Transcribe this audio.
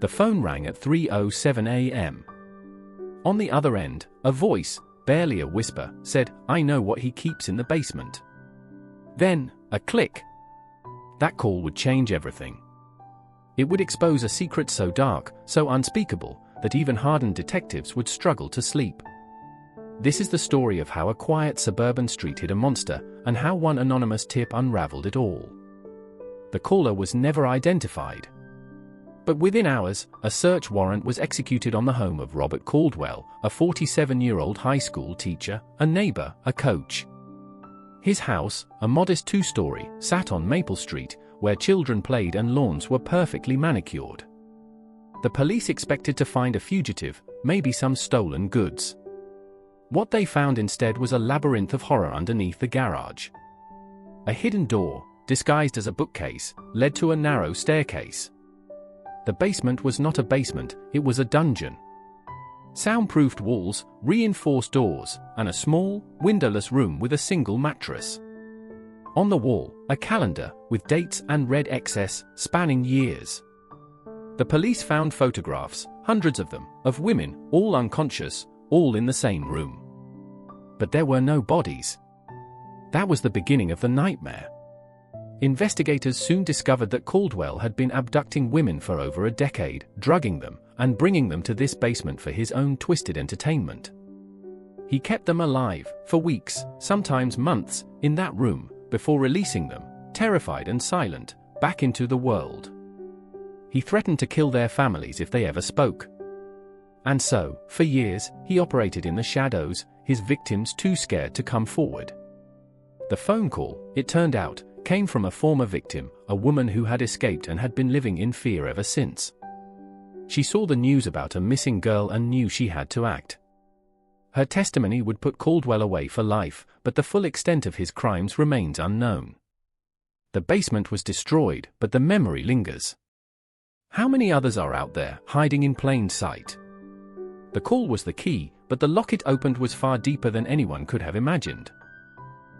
The phone rang at 3:07 a.m. On the other end, a voice, barely a whisper, said, "I know what he keeps in the basement." Then, a click. That call would change everything. It would expose a secret so dark, so unspeakable, that even hardened detectives would struggle to sleep. This is the story of how a quiet suburban street hid a monster, and how one anonymous tip unraveled it all. The caller was never identified. But within hours, a search warrant was executed on the home of Robert Caldwell, a 47-year-old high school teacher, a neighbor, a coach. His house, a modest two-story, sat on Maple Street, where children played and lawns were perfectly manicured. The police expected to find a fugitive, maybe some stolen goods. What they found instead was a labyrinth of horror underneath the garage. A hidden door, disguised as a bookcase, led to a narrow staircase. The basement was not a basement, it was a dungeon. Soundproofed walls, reinforced doors, and a small, windowless room with a single mattress. On the wall, a calendar, with dates and red X's, spanning years. The police found photographs, hundreds of them, of women, all unconscious, all in the same room. But there were no bodies. That was the beginning of the nightmare. Investigators soon discovered that Caldwell had been abducting women for over a decade, drugging them, and bringing them to this basement for his own twisted entertainment. He kept them alive, for weeks, sometimes months, in that room, before releasing them, terrified and silent, back into the world. He threatened to kill their families if they ever spoke. And so, for years, he operated in the shadows, his victims too scared to come forward. The phone call, it turned out, came from a former victim, a woman who had escaped and had been living in fear ever since. She saw the news about a missing girl and knew she had to act. Her testimony would put Caldwell away for life, but the full extent of his crimes remains unknown. The basement was destroyed, but the memory lingers. How many others are out there, hiding in plain sight? The call was the key, but the lock it opened was far deeper than anyone could have imagined.